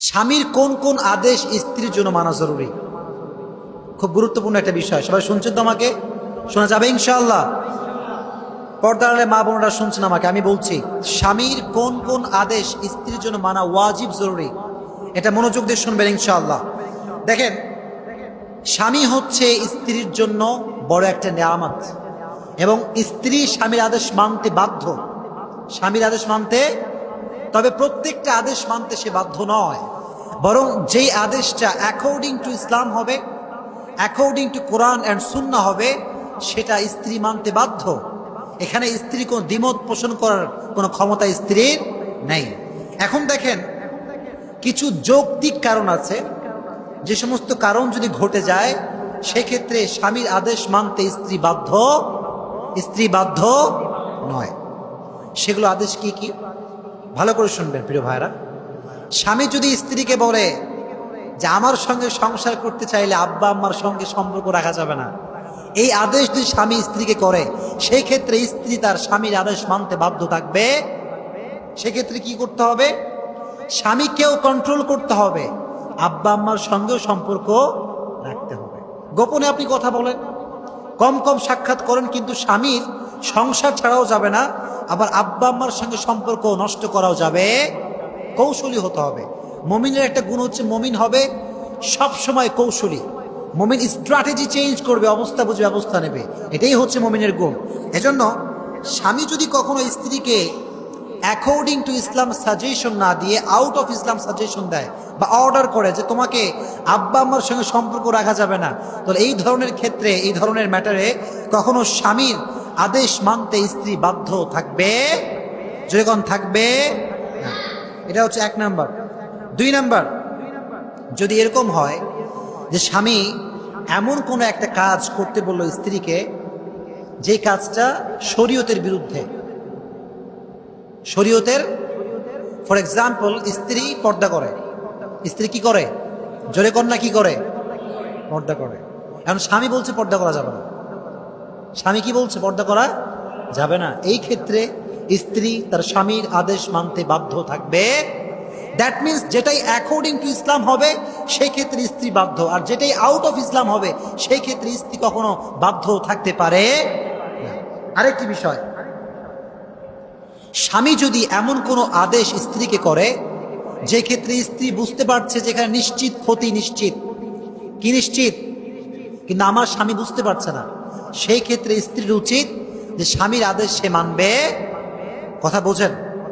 স্বামীর কোন কোন আদেশ স্ত্রীর জন্য মানা জরুরি? খুব গুরুত্বপূর্ণ একটা বিষয়। সবাই শুনছেন তো? আমাকে শোনা যাবে ইনশাআল্লাহ? পর্দার আড়ালে মা বোনরা শুনছেন আমাকে? আমি বলছি, স্বামীর কোন কোন আদেশ স্ত্রীর জন্য মানা ওয়াজিব, জরুরি। এটা মনোযোগ দিয়ে শুনবেন ইনশাআল্লাহ। দেখেন, স্বামী হচ্ছে স্ত্রীর জন্য বড় একটা নেয়ামত, এবং স্ত্রী স্বামীর আদেশ মানতে বাধ্য। স্বামীর আদেশ মানতে, তবে প্রত্যেকটা আদেশ মানতে সে বাধ্য নয়, বরং যেই আদেশটা অ্যাকর্ডিং টু ইসলাম হবে, অ্যাকর্ডিং টু কোরআন অ্যান্ড সুন্নাহ হবে, সেটা স্ত্রী মানতে বাধ্য। এখানে স্ত্রী কোনো দ্বিমত পোষণ করার কোনো ক্ষমতা স্ত্রীর নেই। এখন দেখেন, কিছু যৌক্তিক কারণ আছে, যে সমস্ত কারণ যদি ঘটে যায় সেক্ষেত্রে স্বামীর আদেশ মানতে স্ত্রী বাধ্য নয়। সেগুলো আদেশ কি কি? ভালো করে শুনবেন প্রিয় ভাইরা। স্বামী যদি স্ত্রীকে বলে যে আমার সঙ্গে সংসার করতে চাইলে আব্বা আম্মার সঙ্গে সম্পর্ক রাখা যাবে না, এই আদেশ যদি স্বামী স্ত্রীকে করে, সেই ক্ষেত্রে স্ত্রী তার স্বামীর আদেশ মানতে বাধ্য থাকবে। সেক্ষেত্রে কি করতে হবে? স্বামীকেও কন্ট্রোল করতে হবে, আব্বা আম্মার সঙ্গেও সম্পর্ক রাখতে হবে। গোপনে আপনি কথা বলেন, কম কম সাক্ষাৎ করেন, কিন্তু স্বামীর সংসার ছাড়াও যাবে না, আবার আব্বা আম্মার সঙ্গে সম্পর্ক নষ্ট করাও যাবে। কৌশলী হতে হবে। মমিনের একটা গুণ হচ্ছে, মমিন হবে সব সময় কৌশলী। মমিন স্ট্র্যাটেজি চেঞ্জ করবে, অবস্থা বুঝে ব্যবস্থা নেবে, এটাই হচ্ছে মমিনের গুণ। এজন্য স্বামী যদি কখনো স্ত্রীকে অ্যাকর্ডিং টু ইসলাম সাজেশন না দিয়ে আউট অফ ইসলাম সাজেশন দেয় বা অর্ডার করে যে তোমাকে আব্বা আম্মার সঙ্গে সম্পর্ক রাখা যাবে না, তাহলে এই ধরনের ক্ষেত্রে, এই ধরনের ম্যাটারে কখনো স্বামীর আদেশ মানতে স্ত্রী বাধ্য থাকবে, যখন থাকবে না। এটা হচ্ছে 1 নাম্বার। 2 নাম্বার, যদি এরকম হয় যে স্বামী এমন কোনো একটা কাজ করতে বলল স্ত্রীকে, যে কাজটা শরীয়তের বিরুদ্ধে, শরীয়তের, ফর এক্সাম্পল, স্ত্রী পর্দা করে। স্ত্রী কি করে? জোরে কন্যা কি করে? পর্দা করে। এখন স্বামী বলছে পর্দা করা যাবে না। স্বামী কি বলছে? পর্দা করা যাবে না। এই ক্ষেত্রে স্ত্রী তার স্বামীর আদেশ মানতে বাধ্য থাকবে। দ্যাট মিনস যেটাই অ্যাকর্ডিং টু ইসলাম হবে সেই ক্ষেত্রে স্ত্রী বাধ্য, আর যেটাই আউট অফ ইসলাম হবে সেই ক্ষেত্রে স্ত্রী কখনো বাধ্য থাকতে পারে না। আরেকটি বিষয়, স্বামী যদি এমন কোনো আদেশ স্ত্রীকে করে যে ক্ষেত্রে স্ত্রী বুঝতে পারছে যেখানে নিশ্চিত ক্ষতি, নিশ্চিত কি নিশ্চিত, কিন্তু আমার স্বামী বুঝতে পারছে না, সেই ক্ষেত্রে স্ত্রীর উচিত যে স্বামীর আদেশ সে মানবে। কথা বোঝেন?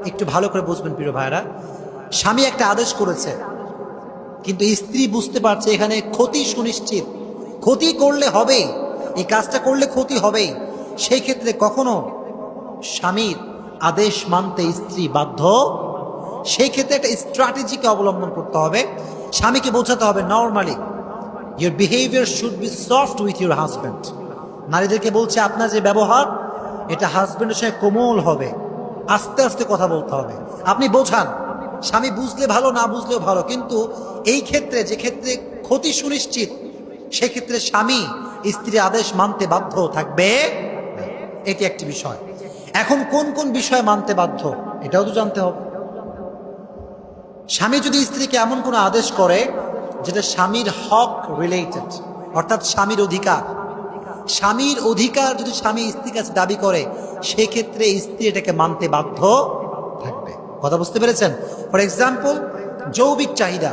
একটু ভালো করে বুঝবেন প্রিয় ভাইরা। স্বামী একটা আদেশ করেছে, কিন্তু স্ত্রী বুঝতে পারছে এখানে ক্ষতি সুনিশ্চিত, ক্ষতি করলে হবেই, এই কাজটা করলে ক্ষতি হবেই, সেই ক্ষেত্রে কখনো স্বামীর আদেশ মানতে স্ত্রী বাধ্য। সেই ক্ষেত্রে একটা স্ট্র্যাটেজিকে অবলম্বন করতে হবে। স্বামীকে বোঝাতে হবে, normally your behaviour should be soft with your husband. নারীদেরকে বলছে আপনার যে ব্যবহার, এটা হাজব্যান্ডের সঙ্গে কোমল হবে, আস্তে আস্তে কথা বলতে হবে। আপনি বোঝান, স্বামী বুঝলে ভালো, না বুঝলেও ভালো, কিন্তু এই ক্ষেত্রে, যে ক্ষেত্রে ক্ষতি সুনিশ্চিত, সেক্ষেত্রে স্বামী স্ত্রীর আদেশ মানতে বাধ্য থাকবে। এটি একটি বিষয়। এখন কোন কোন বিষয় মানতে বাধ্য এটাও তো জানতে হবে। স্বামী যদি স্ত্রীকে এমন কোনো আদেশ করে যেটা স্বামীর হক রিলেটেড, অর্থাৎ স্বামীর অধিকার, স্বামীর অধিকার যদি স্বামী স্ত্রীর কাছে দাবি করে, সেক্ষেত্রে স্ত্রী এটাকে মানতে বাধ্য থাকবে। কথা বুঝতে পেরেছেন? ফর এক্সাম্পল, যৌবিক চাহিদা,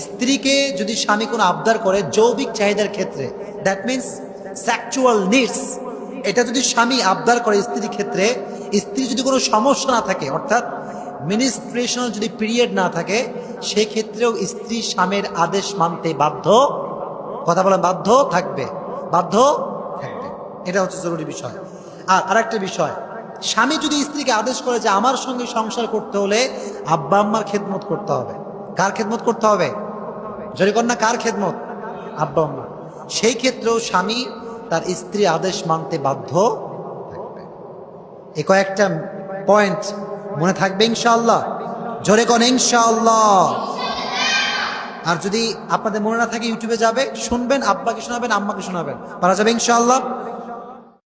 স্ত্রীকে যদি স্বামী কোনো আবদার করে যৌবিক চাহিদার ক্ষেত্রে, দ্যাট মিনস সেক্সুয়াল নিডস, এটা যদি স্বামী আবদার করে স্ত্রীর ক্ষেত্রে, স্ত্রী যদি কোনো সমস্যা না থাকে, অর্থাৎ মিনিস্ট্রেশনাল যদি পিরিয়ড না থাকে, সেক্ষেত্রেও স্ত্রী স্বামীর আদেশ মানতে বাধ্য। কথা বলা, বাধ্য থাকবে, বাধ্য থাকবে। এটা হচ্ছে জরুরি বিষয়। আর আরেকটা বিষয়, স্বামী যদি স্ত্রীকে আদেশ করে যে আমার সঙ্গে সংসার করতে হলে আব্বা আম্মার খেদমত করতে হবে। কার খেদমত করতে হবে? জোরে কন্যা, কার খেদমত? আব্বা আম্মা। সেই ক্ষেত্রেও স্বামী তার স্ত্রী আদেশ মানতে বাধ্য থাকবে। এই কয়েকটা পয়েন্ট মনে থাকবে ইনশাআল্লাহ। জোরে কোন ইনশাআল্লাহ। আর যদি আপনাদের মনে না থাকে, ইউটিউবে যাবে, শুনবেন, আব্বাকে শোনাবেন, আম্মাকে শোনাবেন, পারা যাবে ইনশাআল্লাহ।